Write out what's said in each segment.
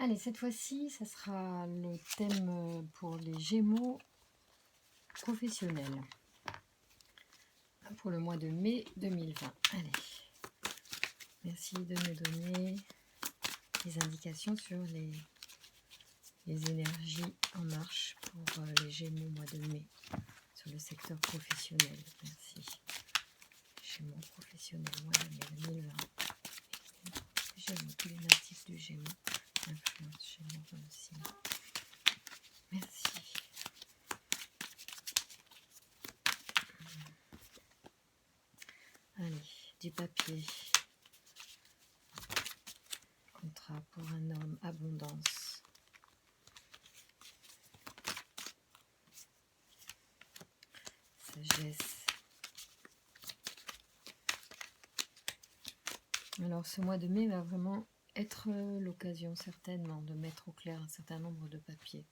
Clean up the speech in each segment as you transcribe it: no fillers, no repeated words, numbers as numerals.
Allez, cette fois-ci, ça sera le thème pour les Gémeaux professionnels pour le mois de mai 2020. Allez, merci de me donner des indications sur les énergies en marche pour les Gémeaux mois de mai sur le secteur professionnel. Merci. Gémeaux professionnels mois de mai 2020. Gémeaux, tous les natifs du Gémeaux. Influence Gémeaux dans le signe. Merci. Allez, du papier. Contrat pour un homme, abondance. Sagesse. Alors ce mois de mai va vraiment être l'occasion certainement de mettre au clair un certain nombre de papiers.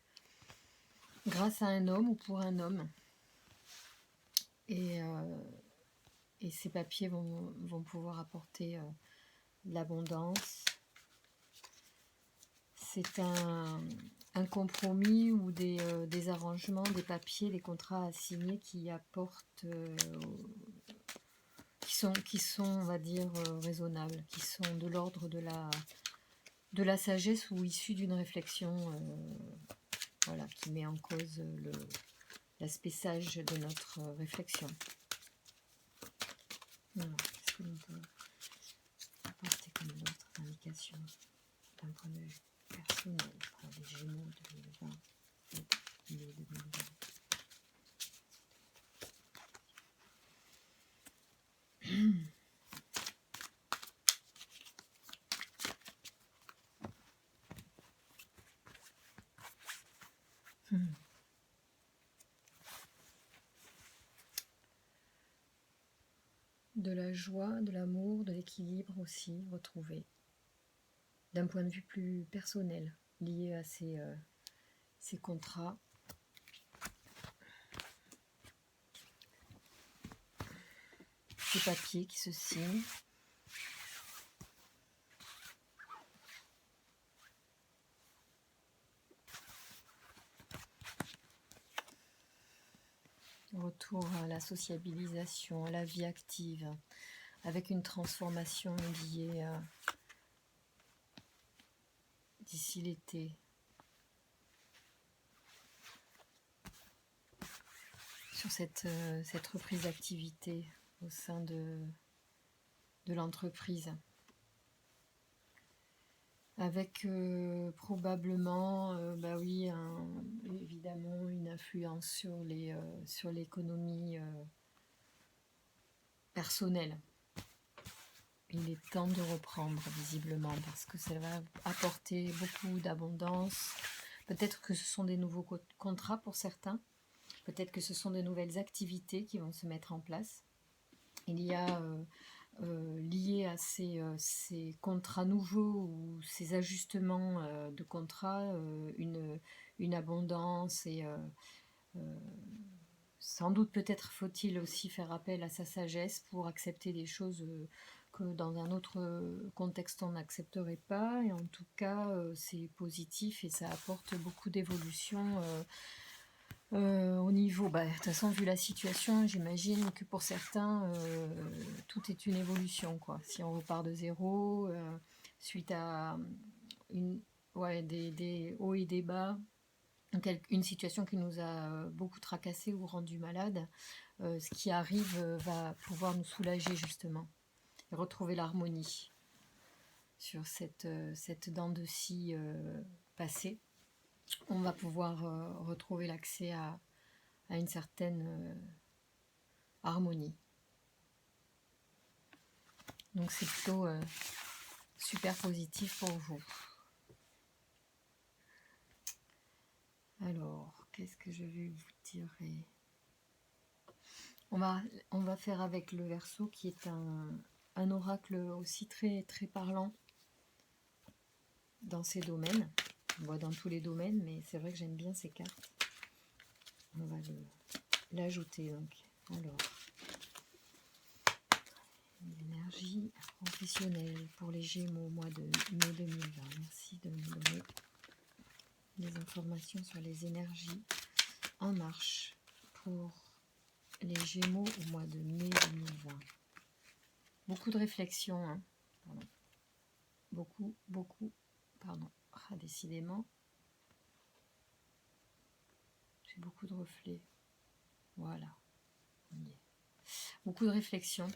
Grâce à un homme ou pour un homme. Et ces papiers vont pouvoir apporter de l'abondance. C'est un compromis ou des arrangements, des papiers, des contrats à signer qui apportent, qui sont, on va dire, raisonnables, qui sont de l'ordre de la sagesse ou issus d'une réflexion voilà, qui met en cause l'aspect sage de notre réflexion. Alors, qu'est-ce que l'on peut apporter comme autre indication d'un point de vue personnel pour les Gémeaux 2020 et mai 2020. De la joie, de l'amour, de l'équilibre aussi retrouvé, d'un point de vue plus personnel, lié à ces contrats. Ces papiers qui se signent. Retour à la sociabilisation, à la vie active, avec une transformation liée d'ici l'été. Sur cette reprise d'activité au sein de l'entreprise. Avec probablement, bah oui, évidemment une influence sur l'économie personnelle. Il est temps de reprendre visiblement parce que ça va apporter beaucoup d'abondance. Peut-être que ce sont des nouveaux contrats pour certains. Peut-être que ce sont de nouvelles activités qui vont se mettre en place. Il y a lié à ces contrats nouveaux ou ces ajustements de contrats, une abondance et sans doute peut-être faut-il aussi faire appel à sa sagesse pour accepter des choses que dans un autre contexte on n'accepterait pas, et en tout cas c'est positif et ça apporte beaucoup d'évolution au niveau, de toute façon vu la situation, j'imagine que pour certains tout est une évolution quoi. Si on repart de zéro suite à des hauts et des bas, une situation qui nous a beaucoup tracassé ou rendu malade, ce qui arrive va pouvoir nous soulager justement et retrouver l'harmonie sur cette dent de scie passée. On va pouvoir retrouver l'accès à une certaine harmonie. Donc c'est plutôt super positif pour vous. Alors, qu'est-ce que je vais vous dire? On va faire avec le Verseau qui est un oracle aussi très, très parlant dans ces domaines. Bon, dans tous les domaines, mais c'est vrai que j'aime bien ces cartes. On va l'ajouter donc. Alors, l'énergie professionnelle pour les Gémeaux au mois de mai 2020. Merci de me donner informations sur les énergies en marche pour les Gémeaux au mois de mai 2020. Beaucoup de réflexions, hein. Pardon. Beaucoup, pardon. Ah, décidément, j'ai beaucoup de reflets. Voilà, on y est. Beaucoup de réflexions,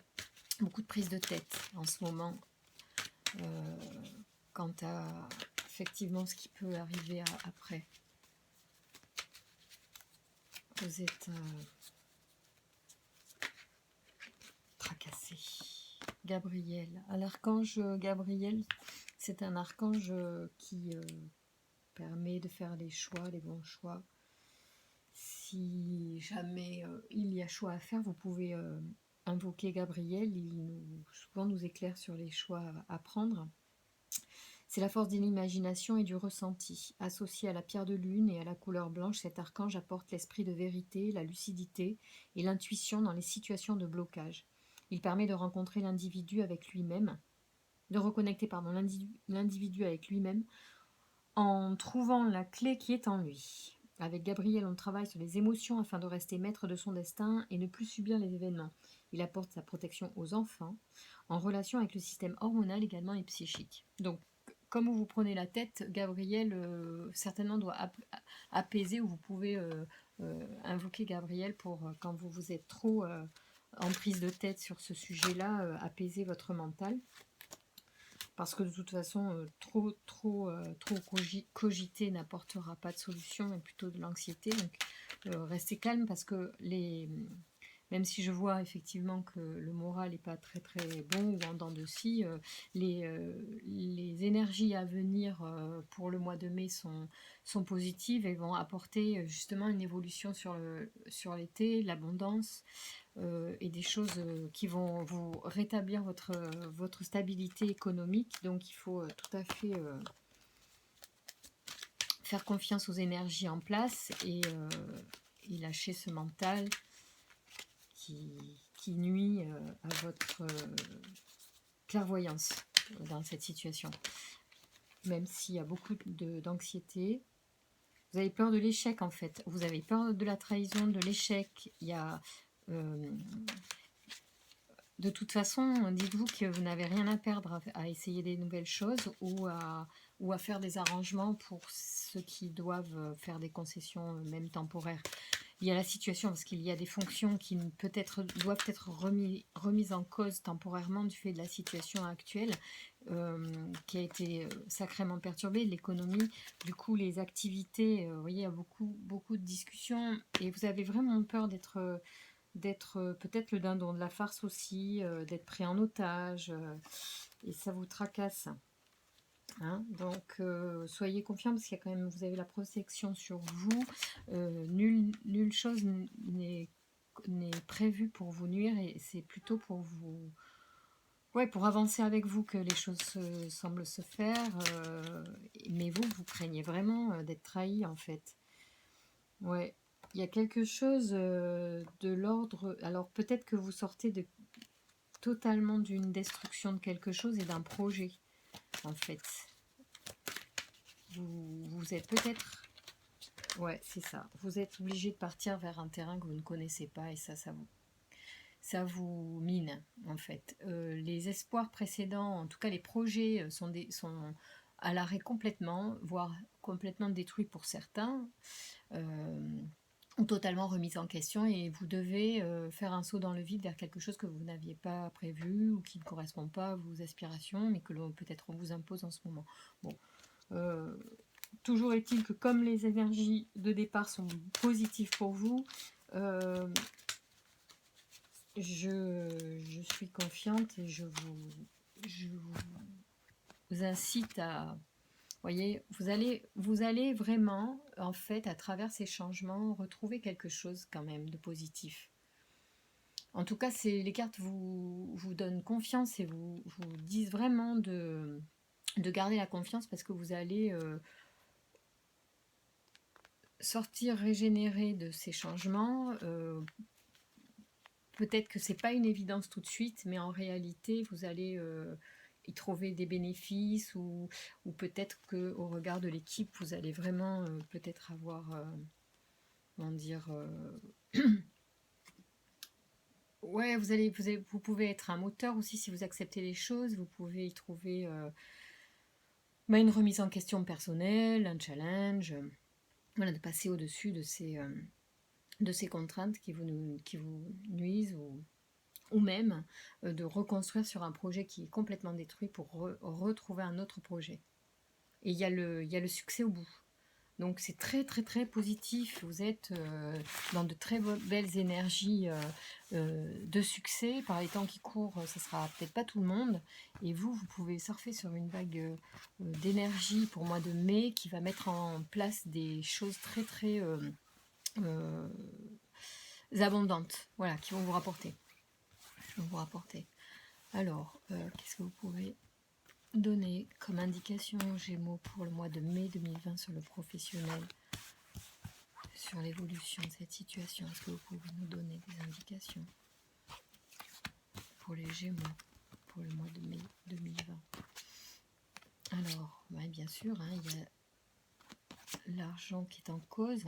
beaucoup de prise de tête en ce moment, quant à effectivement ce qui peut arriver après. Vous êtes tracassé. Gabriel. L'archange Gabriel, c'est un archange qui permet de faire les choix, les bons choix. Si jamais il y a choix à faire, vous pouvez invoquer Gabriel. Souvent nous éclaire sur les choix à prendre. C'est la force de l'imagination et du ressenti. Associé à la pierre de lune et à la couleur blanche, cet archange apporte l'esprit de vérité, la lucidité et l'intuition dans les situations de blocage. Il permet de rencontrer l'individu avec lui-même, de reconnecter l'individu avec lui-même en trouvant la clé qui est en lui. Avec Gabriel, on travaille sur les émotions afin de rester maître de son destin et ne plus subir les événements. Il apporte sa protection aux enfants, en relation avec le système hormonal également et psychique. Donc, comme vous prenez la tête, Gabriel certainement doit apaiser, ou vous pouvez invoquer Gabriel pour, quand vous êtes trop en prise de tête sur ce sujet-là, apaiser votre mental. Parce que de toute façon, trop cogiter n'apportera pas de solution, mais plutôt de l'anxiété. Donc, restez calme, parce que même si je vois effectivement que le moral n'est pas très bon ou en dents de scie, les énergies à venir pour le mois de mai sont positives et vont apporter justement une évolution sur l'été, l'abondance, et des choses qui vont vous rétablir votre stabilité économique. Donc il faut tout à fait faire confiance aux énergies en place et lâcher ce mental qui nuit à votre clairvoyance dans cette situation. Même s'il y a beaucoup d'anxiété, vous avez peur de l'échec en fait. Vous avez peur de la trahison, de l'échec. Il y a de toute façon, dites-vous que vous n'avez rien à perdre à essayer des nouvelles choses ou à faire des arrangements pour ceux qui doivent faire des concessions, même temporaires. Il y a la situation, parce qu'il y a des fonctions qui doivent être remises en cause temporairement du fait de la situation actuelle, qui a été sacrément perturbée, l'économie. Du coup, les activités, vous voyez, il y a beaucoup de discussions et vous avez vraiment peur d'être peut-être le dindon de la farce aussi, d'être pris en otage, et ça vous tracasse. Hein, donc soyez confiants, parce qu'il y a quand même, vous avez la protection sur vous. Nulle chose n'est prévue pour vous nuire, et c'est plutôt pour vous, pour avancer avec vous que les choses semblent se faire. Mais vous craignez vraiment d'être trahi en fait. Ouais. Il y a quelque chose de l'ordre. Alors peut-être que vous sortez totalement d'une destruction de quelque chose et d'un projet, en fait. Vous êtes peut-être... Ouais, c'est ça. Vous êtes obligé de partir vers un terrain que vous ne connaissez pas, et ça vous mine, en fait. Les espoirs précédents, en tout cas les projets, sont à l'arrêt complètement, voire complètement détruits pour certains. Ou totalement remise en question, et vous devez faire un saut dans le vide vers quelque chose que vous n'aviez pas prévu ou qui ne correspond pas à vos aspirations, mais que peut-être on vous impose en ce moment. Bon, toujours est-il que comme les énergies de départ sont positives pour vous, je suis confiante et je vous incite à... Voyez, vous allez vraiment, en fait, à travers ces changements, retrouver quelque chose quand même de positif. En tout cas, les cartes vous donnent confiance et vous disent vraiment de garder la confiance, parce que vous allez sortir régénéré de ces changements. Peut-être que c'est pas une évidence tout de suite, mais en réalité, vous allez y trouver des bénéfices ou peut-être qu'au regard de l'équipe, vous allez vraiment peut-être avoir, comment dire, ouais, vous pouvez être un moteur aussi si vous acceptez les choses, vous pouvez y trouver une remise en question personnelle, un challenge, voilà, de passer au-dessus de ces contraintes qui vous nuisent ou même de reconstruire sur un projet qui est complètement détruit pour retrouver un autre projet. Et il y a le succès au bout. Donc c'est très très très positif. Vous êtes dans de très belles énergies de succès. Par les temps qui courent, ça sera peut-être pas tout le monde. Et vous pouvez surfer sur une vague d'énergie pour le mois de mai qui va mettre en place des choses très très abondantes. Voilà, qui vont vous rapporter. Alors, qu'est-ce que vous pouvez donner comme indication aux Gémeaux pour le mois de mai 2020 sur le professionnel, sur l'évolution de cette situation? Est-ce que vous pouvez nous donner des indications pour les Gémeaux pour le mois de mai 2020? Alors, bien sûr, hein, il y a l'argent qui est en cause.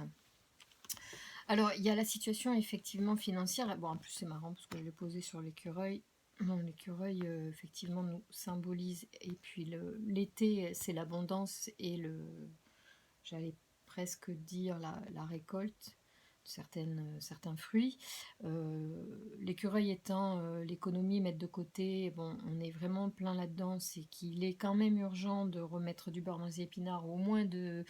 Alors, il y a la situation effectivement financière. Bon, en plus, c'est marrant parce que je l'ai posé sur l'écureuil. Bon, l'écureuil, effectivement, nous symbolise. Et puis, l'été, c'est l'abondance et j'allais presque dire la récolte de certains fruits. L'écureuil étant l'économie, mettre de côté, bon, on est vraiment plein là-dedans. C'est qu'il est quand même urgent de remettre du beurre dans les épinards, ou au moins de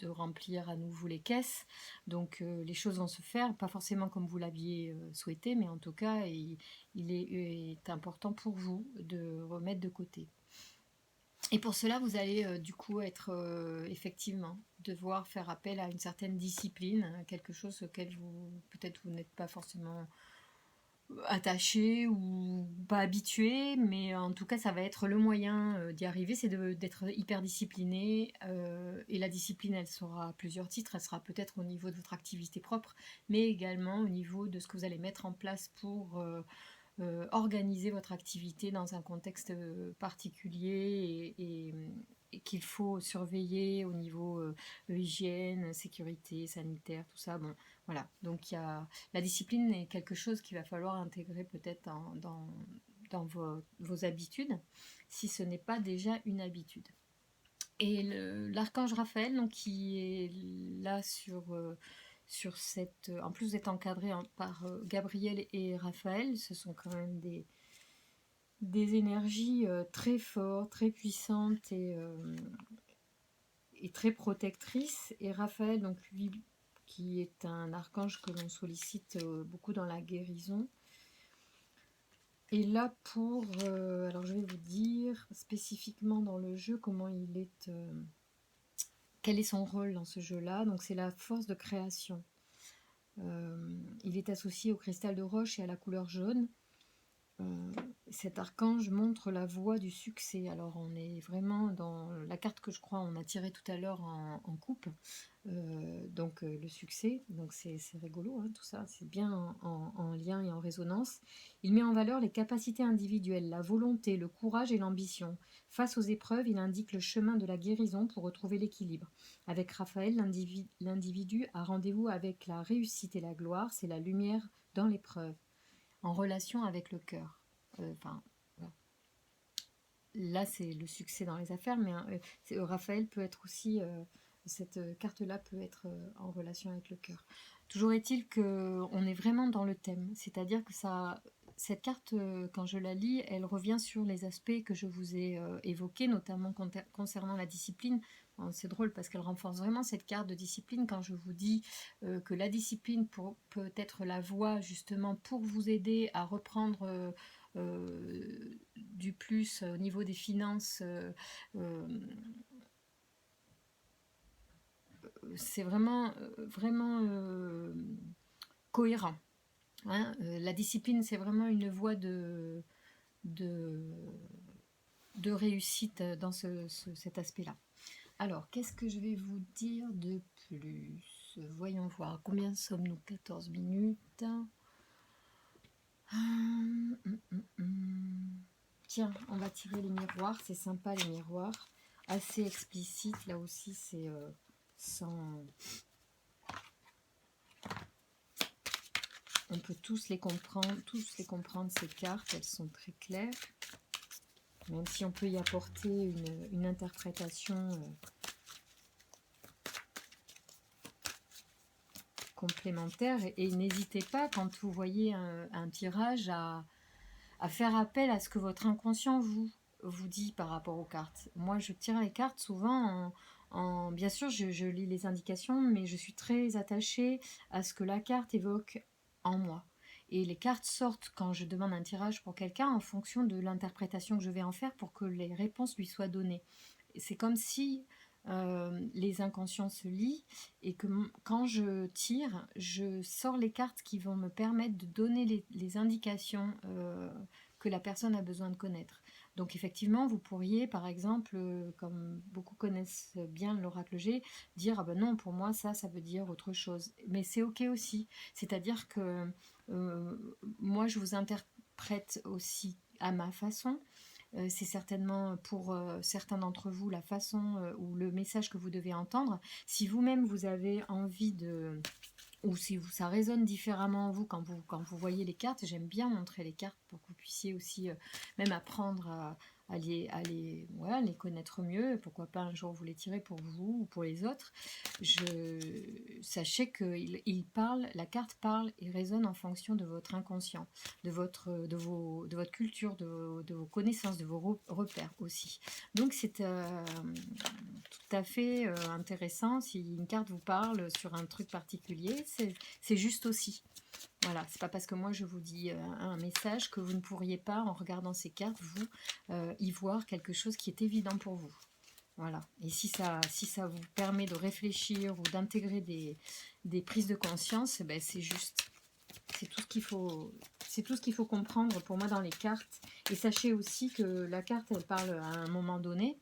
remplir à nouveau les caisses. Donc les choses vont se faire, pas forcément comme vous l'aviez souhaité, mais en tout cas, il est important pour vous de remettre de côté. Et pour cela, vous allez du coup être effectivement devoir faire appel à une certaine discipline, hein, quelque chose auquel peut-être vous n'êtes pas forcément attaché ou pas habitué, mais en tout cas ça va être le moyen d'y arriver, c'est d'être hyper discipliné, et la discipline elle sera à plusieurs titres, elle sera peut-être au niveau de votre activité propre, mais également au niveau de ce que vous allez mettre en place pour organiser votre activité dans un contexte particulier et qu'il faut surveiller au niveau hygiène, sécurité, sanitaire, tout ça. Bon, voilà. Donc la discipline est quelque chose qu'il va falloir intégrer peut-être dans vos habitudes, si ce n'est pas déjà une habitude. Et l'archange Raphaël, donc, qui est là sur cette... En plus, vous êtes encadré par Gabriel et Raphaël. Ce sont quand même des énergies très fortes, très puissantes et très protectrices. Et Raphaël, donc lui, qui est un archange que l'on sollicite beaucoup dans la guérison, est là pour... alors, je vais vous dire spécifiquement dans le jeu comment il est... quel est son rôle dans ce jeu-là? Donc c'est la force de création. Il est associé au cristal de roche et à la couleur jaune. Cet archange montre la voie du succès. Alors on est vraiment dans la carte que je crois on a tirée tout à l'heure en coupe. Donc le succès, donc c'est rigolo, hein, tout ça, c'est bien en lien et en résonance. Il met en valeur les capacités individuelles, la volonté, le courage et l'ambition. Face aux épreuves, il indique le chemin de la guérison pour retrouver l'équilibre. Avec Raphaël, l'individu a rendez-vous avec la réussite et la gloire, c'est la lumière dans l'épreuve, en relation avec le cœur. Enfin, voilà. Là, c'est le succès dans les affaires, mais Raphaël peut être aussi... cette carte-là peut être en relation avec le cœur. Toujours est-il qu'on est vraiment dans le thème, c'est-à-dire que cette carte, quand je la lis, elle revient sur les aspects que je vous ai évoqués, notamment concernant la discipline. Bon, c'est drôle parce qu'elle renforce vraiment cette carte de discipline quand je vous dis que la discipline peut être la voie justement pour vous aider à reprendre du plus au niveau des finances. C'est vraiment, cohérent. Hein. La discipline, c'est vraiment une voie de réussite dans cet aspect-là. Alors, qu'est-ce que je vais vous dire de plus? Voyons voir. Combien sommes-nous? 14 minutes. Tiens, on va tirer les miroirs. C'est sympa les miroirs. Assez explicite. Là aussi, c'est sans... On peut tous les comprendre ces cartes. Elles sont très claires. Même si on peut y apporter une interprétation complémentaire. Et n'hésitez pas, quand vous voyez un tirage, à faire appel à ce que votre inconscient vous dit par rapport aux cartes. Moi, je tire les cartes souvent bien sûr, je lis les indications, mais je suis très attachée à ce que la carte évoque en moi. Et les cartes sortent quand je demande un tirage pour quelqu'un en fonction de l'interprétation que je vais en faire pour que les réponses lui soient données. C'est comme si les inconscients se lient et que quand je tire, je sors les cartes qui vont me permettre de donner les indications que la personne a besoin de connaître. Donc effectivement, vous pourriez, par exemple, comme beaucoup connaissent bien l'oracle G, dire ah ben non, pour moi ça veut dire autre chose. Mais c'est ok aussi. C'est-à-dire que moi je vous interprète aussi à ma façon. C'est certainement pour certains d'entre vous la façon ou le message que vous devez entendre. Si vous-même vous avez envie de... ou si ça résonne différemment en vous quand vous voyez les cartes, j'aime bien montrer les cartes pour que vous puissiez aussi même apprendre à les connaître mieux. Pourquoi pas un jour vous les tirez pour vous ou pour les autres. Sachez que la carte parle et résonne en fonction de votre inconscient, de votre culture, de vos connaissances, de vos repères aussi. Donc c'est tout à fait intéressant. Si une carte vous parle sur un truc particulier, c'est juste aussi. Voilà, c'est pas parce que moi je vous dis un message que vous ne pourriez pas, en regardant ces cartes, vous y voir quelque chose qui est évident pour vous. Voilà. Et si ça vous permet de réfléchir ou d'intégrer des prises de conscience, ben c'est juste. C'est tout ce qu'il faut comprendre pour moi dans les cartes. Et sachez aussi que la carte, elle parle à un moment donné.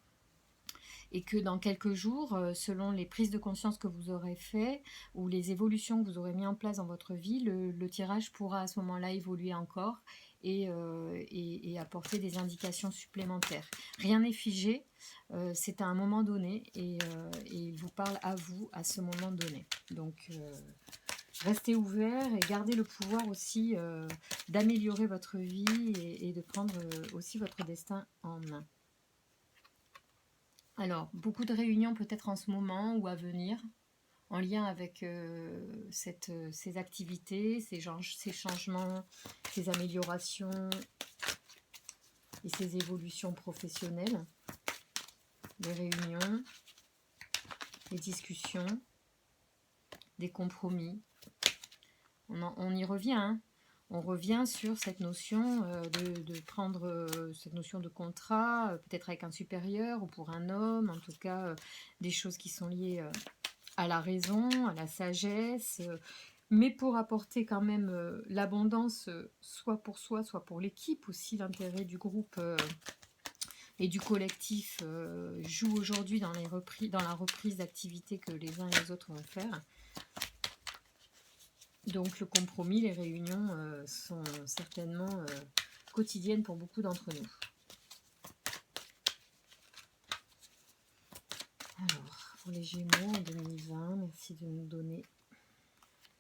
Et que dans quelques jours, selon les prises de conscience que vous aurez fait ou les évolutions que vous aurez mis en place dans votre vie, le tirage pourra à ce moment-là évoluer encore et apporter des indications supplémentaires. Rien n'est figé, c'est à un moment donné et il vous parle à vous à ce moment donné. Donc restez ouvert et gardez le pouvoir aussi d'améliorer votre vie et de prendre aussi votre destin en main. Alors, beaucoup de réunions peut-être en ce moment ou à venir, en lien avec ces activités, ces changements, ces améliorations et ces évolutions professionnelles. Des réunions, des discussions, des compromis. On y revient, hein. On revient sur cette notion de prendre cette notion de contrat, peut-être avec un supérieur ou pour un homme, en tout cas des choses qui sont liées à la raison, à la sagesse, mais pour apporter quand même l'abondance, soit pour soi, soit pour l'équipe aussi. L'intérêt du groupe et du collectif joue aujourd'hui dans la reprise d'activités que les uns et les autres vont faire. Donc le compromis, les réunions sont certainement quotidiennes pour beaucoup d'entre nous. Alors, pour les Gémeaux en 2020, merci de nous donner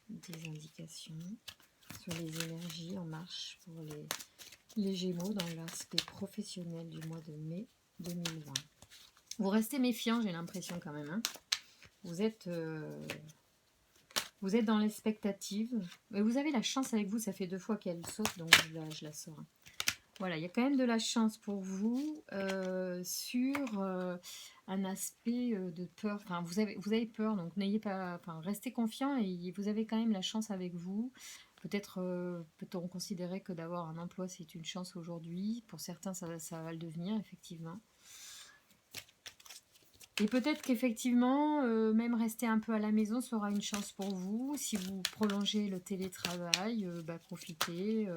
des indications sur les énergies en marche pour les Gémeaux dans l'aspect professionnel du mois de mai 2020. Vous restez méfiants, j'ai l'impression quand même. Hein. Vous êtes dans l'expectative. Mais vous avez la chance avec vous, ça fait 2 fois qu'elle saute, donc je la sors. Voilà, il y a quand même de la chance pour vous sur un aspect de peur. Enfin, vous avez peur, donc n'ayez pas. Enfin, restez confiant et vous avez quand même la chance avec vous. Peut-être peut-on considérer que d'avoir un emploi c'est une chance aujourd'hui. Pour certains, ça va le devenir effectivement. Et peut-être qu'effectivement, même rester un peu à la maison sera une chance pour vous. Si vous prolongez le télétravail, profitez,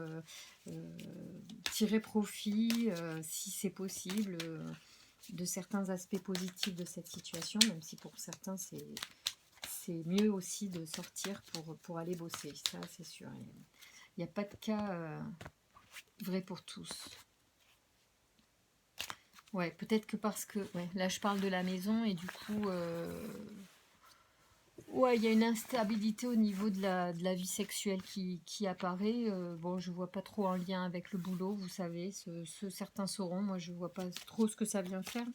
tirez profit, si c'est possible, de certains aspects positifs de cette situation, même si pour certains, c'est mieux aussi de sortir pour aller bosser. Ça, c'est sûr. Il n'y a pas de cas vrai pour tous. Ouais, peut-être que parce que... Ouais, là, je parle de la maison et du coup... ouais, il y a une instabilité au niveau de la vie sexuelle qui apparaît. Bon, je vois pas trop en lien avec le boulot, vous savez. Certains sauront. Moi, je vois pas trop ce que ça vient faire.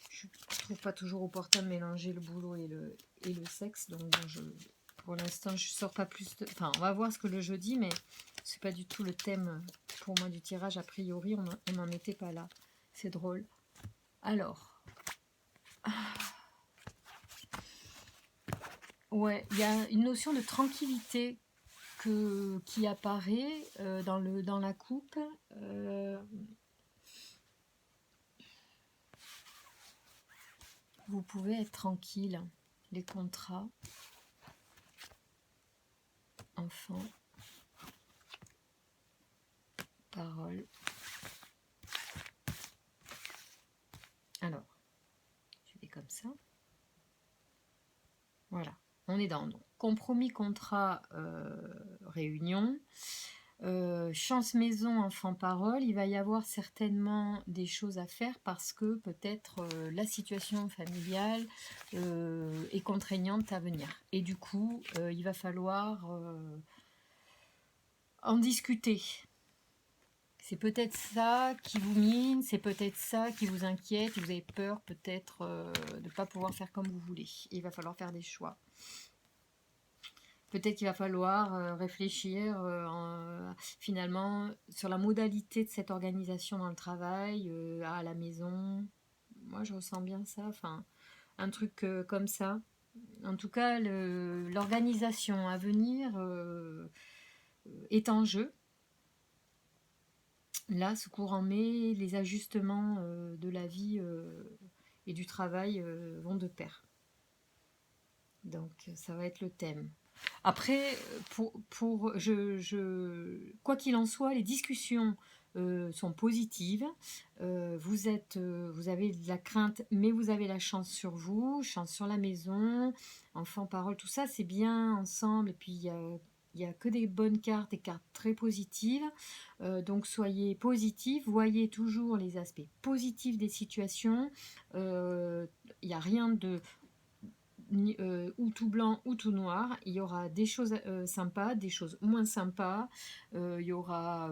Je trouve pas toujours opportun de mélanger le boulot et le sexe. Donc, bon, pour l'instant, je sors pas plus de... Enfin, on va voir ce que le jeu dit, mais c'est pas du tout le thème pour moi du tirage. A priori, on n'en était pas là. C'est drôle. Alors, ouais, il y a une notion de tranquillité qui apparaît dans la coupe. Vous pouvez être tranquille. Les contrats, enfants, paroles. Alors, je vais comme ça. Voilà, on est dans donc, compromis, contrat, réunion. Chance maison, enfant, parole. Il va y avoir certainement des choses à faire parce que peut-être la situation familiale est contraignante à venir. Et du coup, il va falloir en discuter. C'est peut-être ça qui vous mine, c'est peut-être ça qui vous inquiète, et vous avez peur peut-être de ne pas pouvoir faire comme vous voulez. Il va falloir faire des choix. Peut-être qu'il va falloir réfléchir finalement sur la modalité de cette organisation dans le travail, à la maison. Moi, je ressens bien ça, enfin, un truc comme ça. En tout cas, l'organisation à venir est en jeu. Là, ce courant mai, les ajustements de la vie et du travail vont de pair. Donc, ça va être le thème. Après, quoi qu'il en soit, les discussions sont positives. Vous avez de la crainte, mais vous avez la chance sur vous, chance sur la maison, enfant, parole, tout ça, c'est bien ensemble. Et puis, il y a que des bonnes cartes, des cartes très positives. Donc, soyez positifs, voyez toujours les aspects positifs des situations. Il n'y a rien de ou tout blanc ou tout noir. Il y aura des choses sympas, des choses moins sympas. Il y aura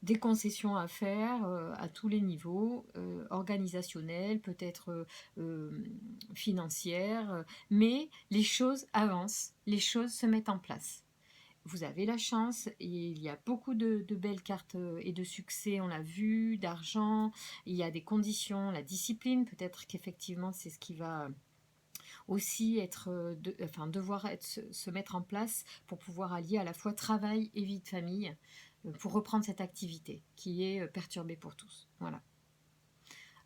des concessions à faire à tous les niveaux, organisationnels, peut-être financières, mais les choses avancent, les choses se mettent en place. Vous avez la chance, et il y a beaucoup de belles cartes et de succès, on l'a vu, d'argent, il y a des conditions, la discipline, peut-être qu'effectivement c'est ce qui va aussi devoir se mettre en place pour pouvoir allier à la fois travail et vie de famille, pour reprendre cette activité qui est perturbée pour tous. Voilà.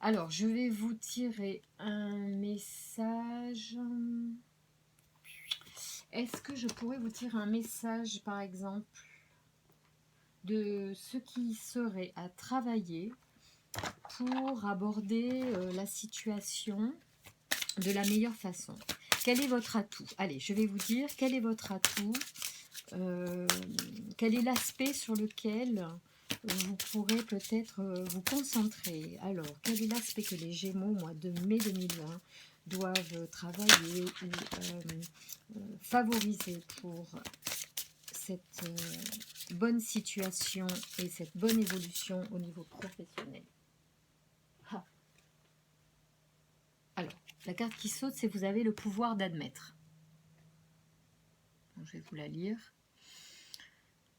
Alors, je vais vous tirer un message. Est-ce que je pourrais vous tirer un message, par exemple, de ce qui serait à travailler pour aborder la situation de la meilleure façon? Quel est votre atout? Allez, je vais vous dire quel est votre atout, quel est l'aspect sur lequel vous pourrez peut-être vous concentrer. Alors, quel est l'aspect que les Gémeaux, au mois de mai 2020, doivent travailler ou favoriser pour cette bonne situation et cette bonne évolution au niveau professionnel? Ah. Alors, la carte qui saute, c'est vous avez le pouvoir d'admettre. Je vais vous la lire.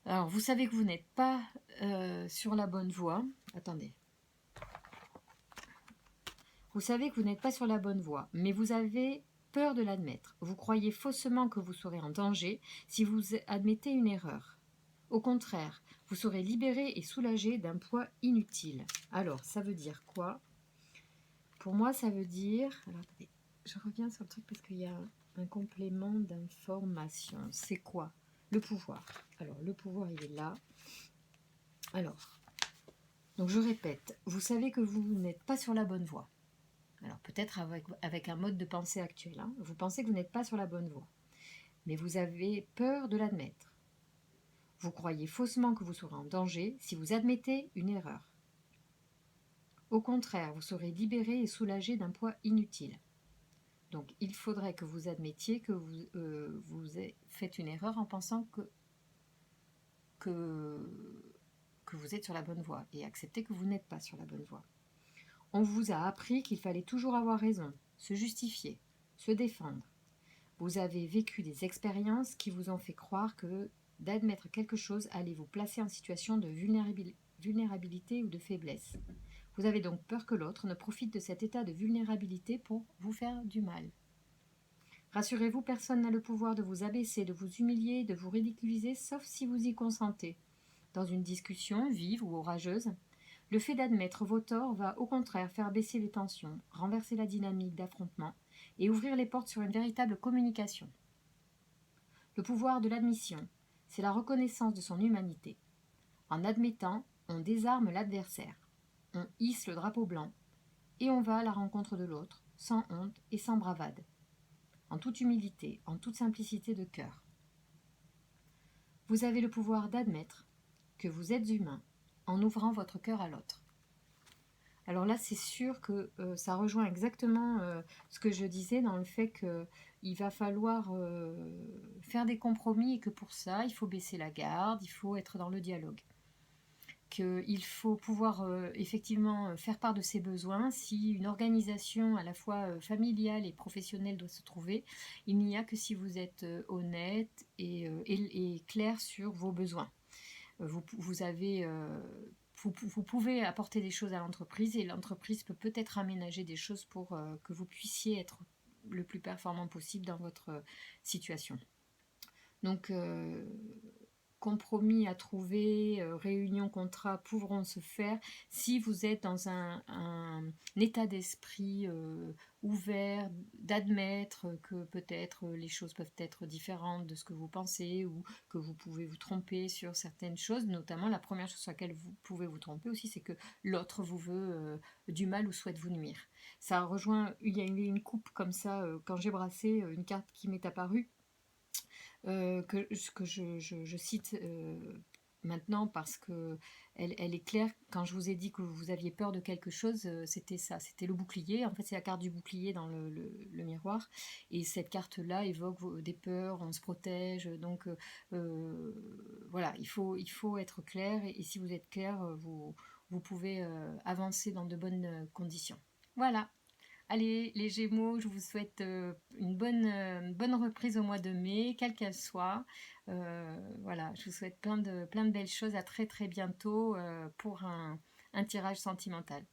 Alors, vous savez que vous n'êtes pas sur la bonne voie. Attendez. Vous savez que vous n'êtes pas sur la bonne voie, mais vous avez peur de l'admettre. Vous croyez faussement que vous serez en danger si vous admettez une erreur. Au contraire, vous serez libéré et soulagé d'un poids inutile. Alors, ça veut dire quoi? Pour moi, ça veut dire... Alors, attendez, je reviens sur le truc parce qu'il y a un complément d'information. C'est quoi? Le pouvoir. Alors, le pouvoir, il est là. Alors, donc je répète, vous savez que vous n'êtes pas sur la bonne voie. Alors, peut-être avec un mode de pensée actuel. Hein. Vous pensez que vous n'êtes pas sur la bonne voie. Mais vous avez peur de l'admettre. Vous croyez faussement que vous serez en danger si vous admettez une erreur. Au contraire, vous serez libéré et soulagé d'un poids inutile. Donc, il faudrait que vous admettiez que vous faites une erreur en pensant que vous êtes sur la bonne voie et accepter que vous n'êtes pas sur la bonne voie. On vous a appris qu'il fallait toujours avoir raison, se justifier, se défendre. Vous avez vécu des expériences qui vous ont fait croire que d'admettre quelque chose allait vous placer en situation de vulnérabilité ou de faiblesse. Vous avez donc peur que l'autre ne profite de cet état de vulnérabilité pour vous faire du mal. Rassurez-vous, personne n'a le pouvoir de vous abaisser, de vous humilier, de vous ridiculiser, sauf si vous y consentez. Dans une discussion, vive ou orageuse, le fait d'admettre vos torts va au contraire faire baisser les tensions, renverser la dynamique d'affrontement et ouvrir les portes sur une véritable communication. Le pouvoir de l'admission, c'est la reconnaissance de son humanité. En admettant, on désarme l'adversaire, on hisse le drapeau blanc et on va à la rencontre de l'autre, sans honte et sans bravade, en toute humilité, en toute simplicité de cœur. Vous avez le pouvoir d'admettre que vous êtes humain en ouvrant votre cœur à l'autre. Alors là, c'est sûr que ça rejoint exactement ce que je disais dans le fait qu'il va falloir faire des compromis et que pour ça, il faut baisser la garde, il faut être dans le dialogue. Qu'il faut pouvoir effectivement faire part de ses besoins. Si une organisation à la fois familiale et professionnelle doit se trouver, il n'y a que si vous êtes honnête et clair sur vos besoins. Vous pouvez apporter des choses à l'entreprise et l'entreprise peut peut-être aménager des choses pour que vous puissiez être le plus performant possible dans votre situation. Donc, compromis à trouver, réunions, contrats pourront se faire si vous êtes dans un état d'esprit ouvert, d'admettre que peut-être les choses peuvent être différentes de ce que vous pensez ou que vous pouvez vous tromper sur certaines choses. Notamment, la première chose sur laquelle vous pouvez vous tromper aussi, c'est que l'autre vous veut du mal ou souhaite vous nuire. Ça rejoint, il y a une coupe comme ça, quand j'ai brassé une carte qui m'est apparue, que je cite maintenant parce que elle est claire. Quand je vous ai dit que vous aviez peur de quelque chose, c'était ça, c'était le bouclier. En fait, c'est la carte du bouclier dans le miroir. Et cette carte-là évoque des peurs, on se protège. Donc voilà, il faut être clair. Et si vous êtes clair, vous pouvez avancer dans de bonnes conditions. Voilà. Allez, les Gémeaux, je vous souhaite une bonne reprise au mois de mai, quelle qu'elle soit. Voilà, je vous souhaite plein de belles choses. À très très bientôt pour un tirage sentimental.